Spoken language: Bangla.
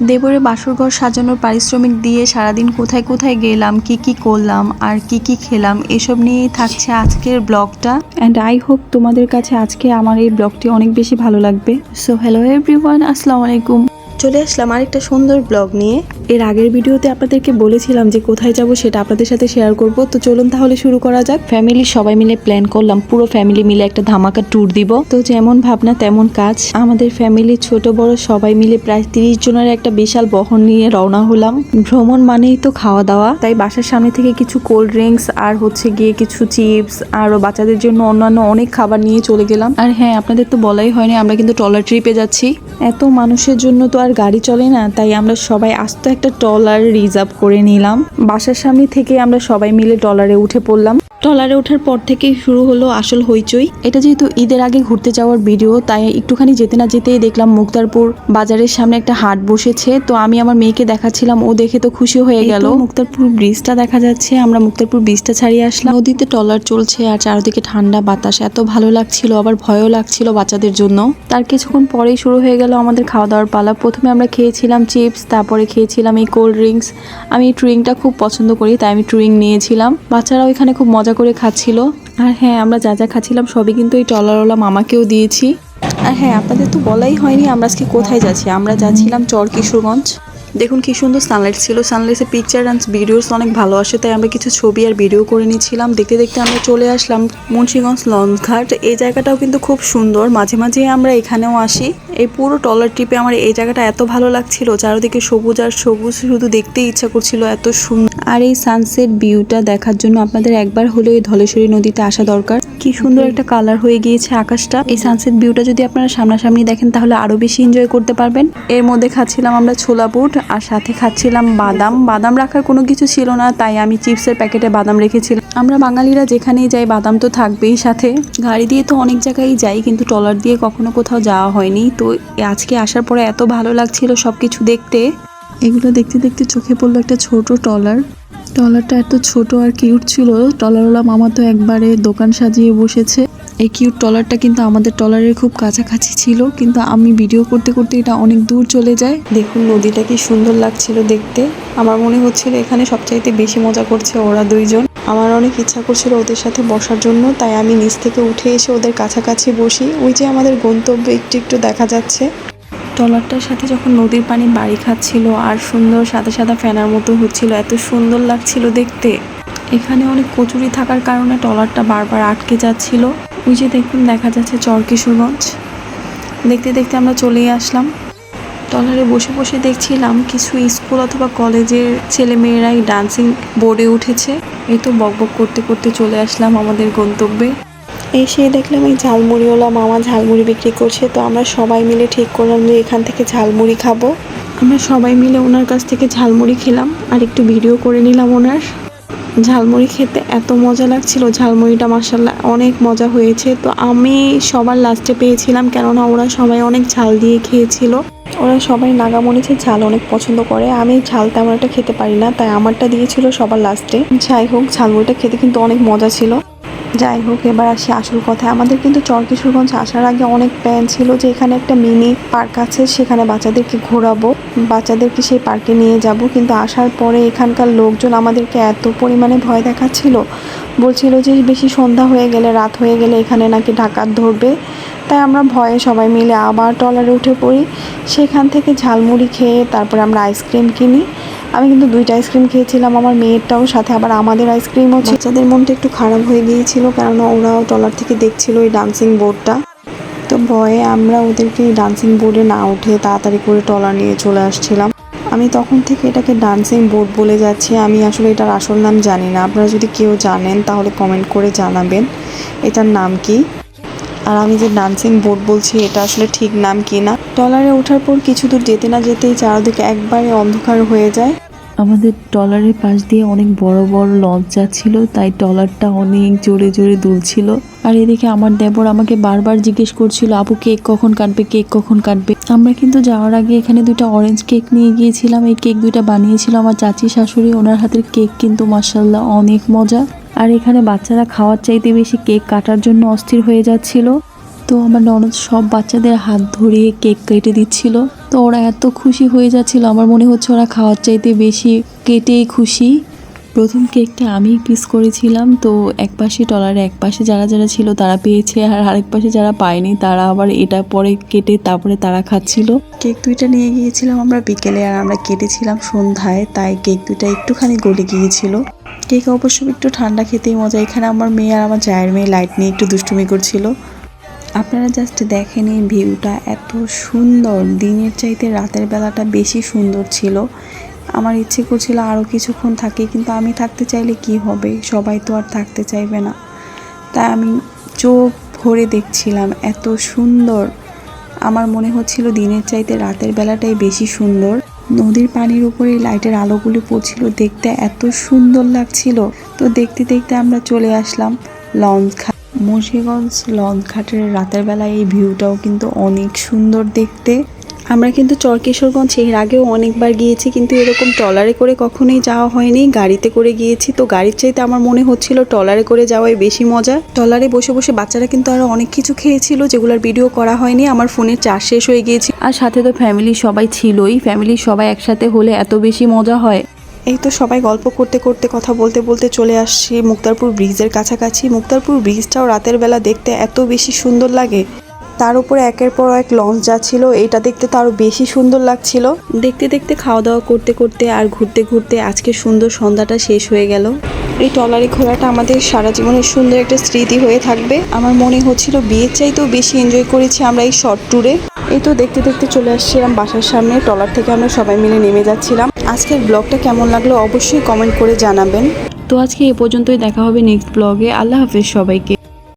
দেবরে বাসরঘর সাজানোর পারিশ্রমিক দিয়ে সারাদিন কোথায় কোথায় গেলাম, কি করলাম আর কি খেলাম, এসব নিয়েই থাকছে আজকের ব্লগটা। অ্যান্ড আই হোপ তোমাদের কাছে আজকে আমার এই ব্লগটি অনেক বেশি ভালো লাগবে। সো হ্যালো এভরিওয়ান, আসসালামু আলাইকুম। চলে আসলাম আরেকটা সুন্দর ব্লগ নিয়ে। এর আগের ভিডিওতে আপনাদেরকে বলেছিলাম যে কোথায় যাব সেটা আপনাদের সাথে শেয়ার করব। তো চলুন তাহলে শুরু করা যাক। ফ্যামিলির সবাই মিলে প্ল্যান করলাম, পুরো ফ্যামিলি মিলে একটা ধামাকা ট্যুর দিব। তো যেমন ভাবনা তেমন কাজ। আমাদের ফ্যামিলির ছোট বড় সবাই মিলে প্রায় 30 জনের একটা বিশাল বহন নিয়ে রওনা হলাম। ভ্রমণ মানেই তো খাওয়া দাওয়া, তাই বাসার সামনে থেকে কিছু কোল্ড ড্রিঙ্কস আর হচ্ছে গিয়ে কিছু চিপস আরো বাচ্চাদের জন্য অন্যান্য অনেক খাবার নিয়ে চলে গেলাম। আর হ্যাঁ, আপনাদের তো বলাই হয়নি, আমরা কিন্তু ট্রলার ট্রিপে যাচ্ছি। এত মানুষের জন্য তো আর গাড়ি চলে না, তাই আমরা সবাই আস্ত একটা ট্রলার রিজার্ভ করে নিলাম। বাসার সামনে থেকে আমরা সবাই মিলে ট্রলারে উঠে পড়লাম। ট্রলারে ওঠার পর থেকেই শুরু হলো আসল হইচই। এটা যেহেতু ঈদের আগে ঘুরতে যাওয়ার ভিডিও, তাই একটুখানি যেতে না যেতেই দেখলাম মুক্তারপুর বাজারের সামনে একটা হাট বসেছে। তো আমি আমার মেয়েকে দেখাচ্ছিলাম, ও দেখে তো খুশি হয়ে গেল। মুক্তারপুর ব্রিজটা দেখা যাচ্ছে, আমরা মুক্তারপুর ব্রিজটা ছাড়িয়ে আসলাম। নদীতে ট্রলার চলছে আর চারদিকে ঠান্ডা বাতাস, এত ভালো লাগছিল, আবার ভয়ও লাগছিল বাচ্চাদের জন্য। তার কিছুক্ষণ পরেই শুরু হয়ে গেল আমাদের খাওয়া দাওয়ার পালা। প্রথমে আমরা খেয়েছিলাম চিপস, তারপরে খেয়েছিলাম এই কোল্ড ড্রিঙ্কস। আমি এই ট্রুইংটা খুব পছন্দ করি, তাই আমি ট্রুইং নিয়েছিলাম। বাচ্চারাও এখানে খুব মজা করে খাচ্ছিল। আর হ্যাঁ, আমরা যা যা খাচ্ছিলাম সবই কিন্তু এই ট্রলারওয়ালা মামাকেও দিয়েছি। আর হ্যাঁ, আপনাদের তো বলাই হয়নি আমরা আজকে কোথায় যাচ্ছি। আমরা যাচ্ছিলাম চর কিশোরগঞ্জ। দেখুন কি সুন্দর সানলাইট ছিল, সানলাইটে পিকচার অ্যান্ড ভিডিওস অনেক ভালো আসে, তাই আমরা কিছু ছবি আর ভিডিও করে নিচ্ছিলাম। দেখতে দেখতে আমরা চলে আসলাম মুন্সিগঞ্জ লঞ্চঘাট। এই জায়গাটাও কিন্তু খুব সুন্দর, মাঝে মাঝে আমরা এখানেও আসি। এই পুরো ট্রলার ট্রিপে আমার এই জায়গাটা এত ভালো লাগছিল, চারিদিকে সবুজ আর সবুজ, শুধু দেখতেই ইচ্ছা করছিল, এত সুন্দর। আর এই সানসেট ভিউটা দেখার জন্য আপনাদের একবার হলেও এই ধলেশ্বরী নদীতে আসা দরকার। কি সুন্দর একটা কালার হয়ে গিয়েছে আকাশটা। এই সানসেট ভিউটা যদি আপনারা সামনাসামনি দেখেন তাহলে আরো বেশি এনজয় করতে পারবেন। এর মধ্যে খাচ্ছিলাম আমরা ছোলা বুট আর সাথে খাচ্ছিলাম বাদাম। বাদাম রাখার কোনো কিছু ছিল না, তাই আমি চিপসের প্যাকেটে বাদাম রেখেছিলাম। আমরা বাঙালিরা যেখানেই যাই বাদাম তো থাকবেই সাথে। গাড়ি দিয়ে তো অনেক জায়গায় যাই, কিন্তু ট্রলার দিয়ে কখনো কোথাও যাওয়া হয়নি। তো আজকে আসার পরে এত ভালো লাগছিল সবকিছু দেখতে। এগুলো দেখতে দেখতে চোখে পড়লো একটা ছোট ট্রলার। ট্রলারটা এত ছোট আর কিউট ছিল। ট্রলারওয়ালা মামা তো একবারে দোকান সাজিয়ে বসেছে। এই কিউট ট্রলারটা কিন্তু আমাদের ট্রলারের খুব কাছাকাছি ছিল, কিন্তু আমি ভিডিও করতে করতে এটা অনেক দূর চলে যায়। দেখুন নদীটা কি সুন্দর লাগছিল দেখতে। আমার মনে হচ্ছিল এখানে সবচাইতে বেশি মজা করছে ওরা দুইজন। আমার অনেক ইচ্ছা করছিল ওদের সাথে বসার জন্য, তাই আমি নিচ থেকে উঠে এসে ওদের কাছাকাছি বসি। ওই যে আমাদের গন্তব্য একটু একটু দেখা যাচ্ছে। ট্রলারটার সাথে যখন নদীর পানি বাড়ি খাচ্ছিল আর সুন্দর সাদা সাদা ফেনার মতো হচ্ছিল, এত সুন্দর লাগছিল দেখতে। এখানে অনেক কচুরি থাকার কারণে ট্রলারটা বারবার আটকে যাচ্ছিল। ওই যে দেখুন দেখা যাচ্ছে চর কিশোরগঞ্জ। দেখতে দেখতে আমরা চলেই আসলাম। ট্রলারে বসে বসে দেখছিলাম কিছু স্কুল অথবা কলেজের ছেলে মেয়েরাই ডান্সিং বোর্ডে উঠেছে। এই তো বকবক করতে করতে চলে আসলাম আমাদের গন্তব্যে। এসে দেখলাম এই ঝালমুড়িওয়ালা মামা ঝালমুড়ি বিক্রি করছে। তো আমরা সবাই মিলে ঠিক করলাম যে এখান থেকে ঝালমুড়ি খাবো। আমরা সবাই মিলে ওনার কাছ থেকে ঝালমুড়ি খেলাম আর একটু ভিডিও করে নিলাম ওনার। ঝালমুড়ি খেতে এত মজা লাগছিল, ঝালমুড়িটা মাশাআল্লাহ অনেক মজা হয়েছে। তো আমি সবার লাস্টে পেয়েছিলাম, কেননা ওরা সবাই অনেক ঝাল দিয়ে খেয়েছিল। ওরা সবাই নাগামরিচের ঝাল অনেক পছন্দ করে, আমি ঝাল তেমন একটা খেতে পারি না, তাই আমারটা দিয়েছিল সবার লাস্টে। যাই হোক, ঝালমুড়িটা খেতে কিন্তু অনেক মজা ছিল। যাই হোক, এবার আসি আসল কথায়। আমাদের কিন্তু চর কিশোরগঞ্জ আসার আগে অনেক প্ল্যান ছিল যে এখানে একটা মিনি পার্ক আছে, সেখানে বাচ্চাদেরকে ঘোরাবো, বাচ্চাদেরকে সেই পার্কে নিয়ে যাব। কিন্তু আসার পরে এখানকার লোকজন আমাদেরকে এত পরিমাণে ভয় দেখাচ্ছিল, বলছিল যে বেশি সন্ধ্যা হয়ে গেলে, রাত হয়ে গেলে এখানে নাকি ডাকাত ধরবে। তাই আমরা ভয়ে সবাই মিলে আবার ট্রলারে উঠে পড়ি। সেখান থেকে ঝালমুড়ি খেয়ে তারপরে আমরা আইসক্রিম কিনি। আমি কিন্তু 2টা আইসক্রিম খেয়েছিলাম, আমার মেয়েরটাও সাথে, আবার আমাদের আইসক্রিমও। বাচ্চাদের মনটা একটু খারাপ হয়ে গিয়েছিল, কেননা ওরাও ট্রলার থেকে দেখছিল এই ডান্সিং বোর্ডটা। তো ভয়ে আমরা ওদেরকে ডান্সিং বোর্ডে না উঠে তাড়াতাড়ি করে ট্রলার নিয়ে চলে আসছিলাম। আমি তখন থেকে এটাকে ডান্সিং বোর্ড বলে যাচ্ছি, আমি আসলে এটার আসল নাম জানি না। আপনারা যদি কেউ জানেন তাহলে কমেন্ট করে জানাবেন এটার নাম কি, আর আমি যে ডান্সিং বোর্ড বলছি এটা আসলে ঠিক নাম কি না। ট্রলারে ওঠার পর কিছু দূর যেতে না যেতেই চারদিকে একবারে অন্ধকার হয়ে যায়। আমাদের ট্রলারের পাশ দিয়ে অনেক বড় বড় লঞ্চ যাচ্ছিল, তাই ট্রলারটা অনেক জোরে জোরে দুলছিল। আর এদিকে আমার দেবর আমাকে বারবার জিজ্ঞেস করছিল, আপু কেক কখন কাটবে, কেক কখন কাটবে। আমরা কিন্তু যাওয়ার আগে এখানে 2টা অরেঞ্জ কেক নিয়ে গিয়েছিলাম। এই কেক 2টা বানিয়েছিল আমার চাচি শাশুড়ি, ওনার হাতের কেক কিন্তু মাশাআল্লাহ অনেক মজা। আর এখানে বাচ্চারা খাওয়ার চাইতে বেশি কেক কাটার জন্য অস্থির হয়ে যাচ্ছিল। তো আমার ননদ সব বাচ্চাদের হাত ধরিয়ে কেক কেটে দিচ্ছিল। তো ওরা এত খুশি হয়ে যাচ্ছিল, আমার মনে হচ্ছে ওরা খাওয়ার চাইতে বেশি কেটেই খুশি। প্রথম কেকটা আমি পিস করেছিলাম, তো এক পাশে টলারে এক পাশে যারা যারা ছিল তারা পেয়েছে, আর আরেক পাশে যারা পায়নি তারা আবার এটা পরে কেটে তারপরে তারা খাচ্ছিল। কেক দুইটা নিয়ে গিয়েছিলাম আমরা বিকেলে, আর আমরা কেটেছিলাম সন্ধ্যায়, তাই কেক দুইটা একটুখানি গলে গিয়েছিল। কেক অবশ্য একটু ঠান্ডা খেতেই মজা। এখানে আমার মেয়ে আর আমার জায়ের মেয়ে লাইট নিয়ে একটু দুষ্টুমি করছিল। আপনারা জাস্ট দেখেন এই ভিউটা এত সুন্দর, দিনের চাইতে রাতের বেলাটা বেশি সুন্দর ছিল। আমার ইচ্ছে করছিল আরও কিছুক্ষণ থাকি, কিন্তু আমি থাকতে চাইলে কি হবে, সবাই তো আর থাকতে চাইবে না। তাই আমি চোখ ভরে দেখছিলাম, এত সুন্দর। আমার মনে হচ্ছিল দিনের চাইতে রাতের বেলাটাই বেশি সুন্দর। নদীর পানির উপরে লাইটের আলোগুলি পড়ছিল, দেখতে এত সুন্দর লাগছিল। তো দেখতে দেখতে আমরা চলে আসলাম লঞ্চ ঘাট। মুন্সিগঞ্জ লঞ্চ ঘাটের রাতের বেলায় এই ভিউটাও কিন্তু অনেক সুন্দর দেখতে। আমরা কিন্তু চরকিশোরগঞ্জ এর আগেও অনেকবার গিয়েছি, কিন্তু এরকম ট্রলারে করে কখনোই যাওয়া হয়নি, গাড়িতে করে গিয়েছি। তো গাড়ির চাইতে আমার মনে হচ্ছিল ট্রলারে করে যাওয়াই বেশি মজা। ট্রলারে বসে বসে বাচ্চারা কিন্তু আরো অনেক কিছু খেয়েছিল, যেগুলোর ভিডিও করা হয়নি। আমার ফোনের চার্জ শেষ হয়ে গিয়েছে, আর সাথে তো ফ্যামিলি সবাই ছিলই। ফ্যামিলির সবাই একসাথে হলে এত বেশি মজা হয়। এই তো সবাই গল্প করতে করতে কথা বলতে বলতে চলে আসছি মুক্তারপুর ব্রিজের কাছাকাছি। মুক্তারপুর ব্রিজটাও রাতের বেলা দেখতে এত বেশি সুন্দর লাগে। তার উপরে একের পর এক লঞ্চ যাচ্ছিল, এটা দেখতে তো আরো বেশি সুন্দর লাগছিল। দেখতে দেখতে খাওয়া দাওয়া করতে করতে আর ঘুরতে ঘুরতে আজকে সুন্দর সন্ধ্যাটা শেষ হয়ে গেল। এই ট্রলারে ঘোরাটা আমাদের সারা জীবনের সুন্দর একটা স্মৃতি হয়ে থাকবে। আমার মনে হচ্ছিল বিয়ের চাইতেও বেশি এনজয় করেছি আমরা এই শর্ট ট্যুরে। এই তো দেখতে দেখতে চলে আসছিলাম বাসার সামনে। ট্রলার থেকে আমরা সবাই মিলে নেমে যাচ্ছিলাম। আজকের ব্লগটা কেমন লাগলো অবশ্যই কমেন্ট করে জানাবেন। তো আজকে এ পর্যন্তই, দেখা হবে নেক্সট ব্লগে। আল্লাহ হাফেজ সবাইকে।